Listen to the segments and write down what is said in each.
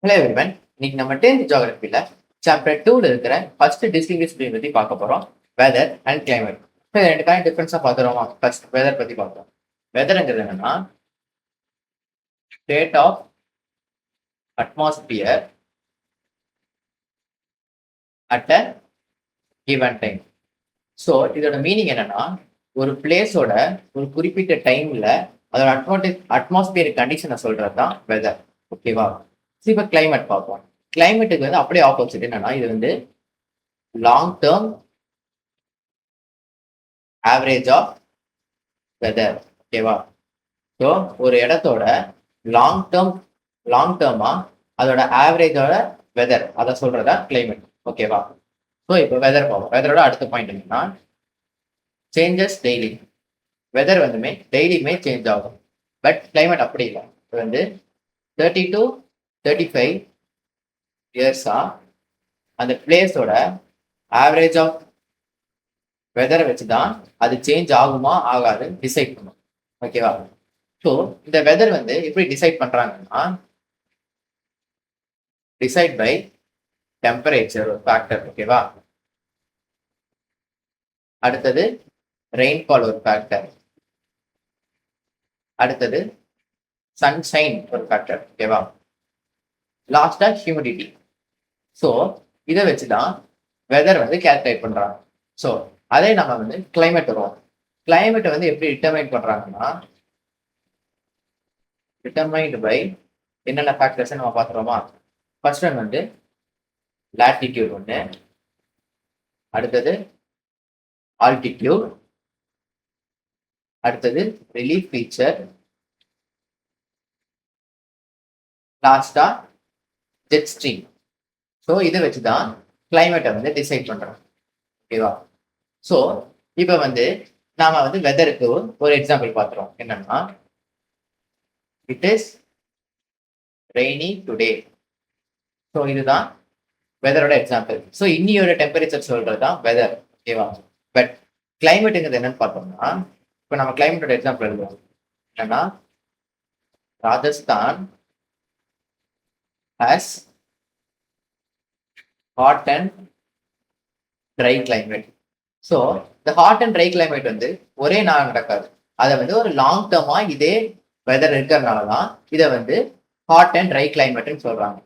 Hello everyone. இன்னைக்கு நம்ம 10th ஜியோகிராஃபில chapter 2ல இருக்கிற ஃபர்ஸ்ட் டிஸ்டிங்விஷ் பிட்வீன் பத்தி பார்க்க போறோம். Weather and climate. ரெண்டு காயின் டிஃபரன்ஸா பார்த்துருவோமா? ஃபர்ஸ்ட் வெதர் பத்தி பார்ப்போம். வெதர்ங்கிறது என்னன்னா state of atmosphere at a given time. So இதோட மீனிங் என்னன்னா ஒரு பிளேஸோட ஒரு குறிப்பிட்ட டைம்ல அதோட அட்மாஸ்பியர் கண்டிஷனை சொல்றது தான் வெதர். ஓகேவா? இப்போ கிளைமேட் பார்ப்போம். கிளைமேட்டுக்கு வந்து அப்படியே ஆப்போசிட். என்னன்னா இது வந்து long term average of weather. ஓகேவா? ஸோ ஒரு இடத்தோட லாங் டேர்மா அதோட ஆவரேஜோட வெதர் அதை சொல்றதா கிளைமேட். ஓகேவா? ஸோ இப்போ வெதர் பார்ப்போம். வெதரோட அடுத்த பாயிண்ட் என்னன்னா சேஞ்சஸ் டெய்லி. வெதர் வந்துமே டெய்லியுமே சேஞ்ச் ஆகும். பட் கிளைமேட் அப்படி இல்லை. இது வந்து 30 to 35 இயர்ஸா அந்த பிளேஸோட ஆவரேஜ் ஆஃப் வெதரை வச்சு தான் அது சேஞ்ச் ஆகுமா ஆகாதுன்னு டிசைட் பண்ணும். ஓகேவா? ஸோ இந்த வெதர் வந்து எப்படி டிசைட் பண்றாங்கன்னா டிசைட் பை டெம்பரேச்சர் ஒரு ஃபேக்டர். ஓகேவா? அடுத்தது ரெயின்ஃபால் ஒரு ஃபேக்டர். அடுத்தது சன்ஷைன் ஒரு ஃபேக்டர். ஓகேவா? லாஸ்டா ஹியூமிடிட்டி. ஸோ இதை வச்சுதான் வெதர் வந்து கேல்குலேட் பண்றாங்க. ஸோ அதே நம்ம வந்து கிளைமேட் வருவோம். கிளைமேட்டை வந்து எப்படி டிட்டர்மைன் பண்றாங்கன்னா டிட்டர்மைன்டு பை என்னென்ன ஃபேக்டர்ஸ் நம்ம பார்த்துறோமா? ஃபர்ஸ்ட் ஒன் வந்து லாட்டிடியூட் ஒன்று, அடுத்தது ஆல்டிடியூட், அடுத்தது ரிலீஃப் ஃபீச்சர், லாஸ்டா ஜெட் ஸ்ட்ரீம். ஸோ இதை வச்சு தான் கிளைமேட்டை வந்து டிசைட் பண்றோம். ஓகேவா? ஸோ இப்போ வந்து நாம வந்து வெதருக்கு ஒரு எக்ஸாம்பிள் பார்த்துறோம். என்னன்னா it is rainy today. So இதுதான் வெதரோட எக்ஸாம்பிள். ஸோ இன்னியோட டெம்பரேச்சர் சொல்றது தான் வெதர். ஓகேவா? பட் கிளைமேட்டுங்கிறது என்னன்னு பார்த்தோம்னா இப்போ நம்ம கிளைமேட்டோட எக்ஸாம்பிள் எழுதுவோம். என்னன்னா Rajasthan has hot and dry climate. So இந்த ஹாட் அண்ட் ட்ரை கிளைமேட் வந்து ஒரே நாள் நடக்காது. அதை வந்து ஒரு லாங் டேர்மா இதே வெதர் இருக்கிறதுனால தான் இதை வந்து ஹாட் அண்ட் ட்ரை கிளைமேட்னு சொல்றாங்க.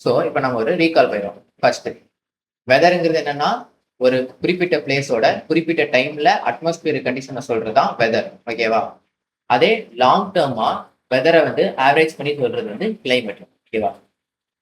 ஸோ இப்போ நம்ம ஒரு ரீகால் போயிடும். ஃபர்ஸ்ட் வெதருங்கிறது என்னன்னா ஒரு குறிப்பிட்ட பிளேஸோட குறிப்பிட்ட டைம்ல அட்மாஸ்பியர் கண்டிஷனை சொல்றது தான் வெதர். ஓகேவா? அதே லாங் டேர்மா வெதரை வந்து ஆவரேஜ் பண்ணி சொல்றது வந்து கிளைமேட். ஓகேவா?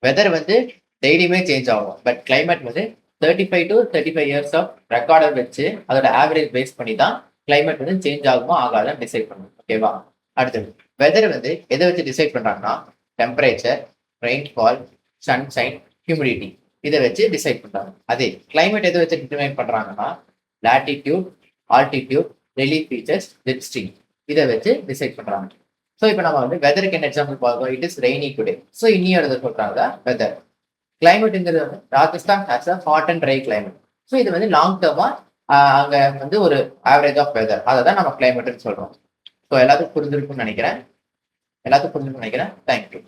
வெதர் வந்து டெய்லியுமே சேஞ்ச் ஆகும். பட் கிளைமேட் வந்து 35 to 35 இயர்ஸ் ஆஃப் ரெக்கார்டர் வச்சு அதோட ஆவரேஜ் பேஸ் பண்ணி தான் கிளைமேட் வந்து சேஞ்ச் ஆகுமா ஆகாதான் டிசைட் பண்ணும். ஓகேவா? அடுத்தது வெதர் வந்து எதை வச்சு டிசைட் பண்றாங்கன்னா டெம்பரேச்சர், ரெயின்ஃபால், சன்ஷைன், ஹியூமிடிட்டி இதை வச்சு டிசைட் பண்றாங்க. அதே கிளைமேட் எதை வச்சு டிட்டர்மைன் பண்றாங்கன்னா latitude, altitude, relief features, jet stream இதை வச்சு டிசைட் பண்றாங்க. ஸோ இப்போ நம்ம வந்து வெதருக்கு என்ன எக்ஸாம்பிள் பார்க்கணும்? It is rainy today. So இன்னியோட சொல்றாங்க வெதர். கிளைமேட்டுங்கிறது வந்து Rajasthan has a hot and dry climate. So இது வந்து லாங் டேர்மா அங்க வந்து ஒரு ஆவரேஜ் ஆஃப் வெதர் அதை தான் நம்ம கிளைமேட்னு சொல்றோம். ஸோ எல்லாத்துக்கும் புரிஞ்சிருக்கும்னு நினைக்கிறேன். தேங்க்யூ.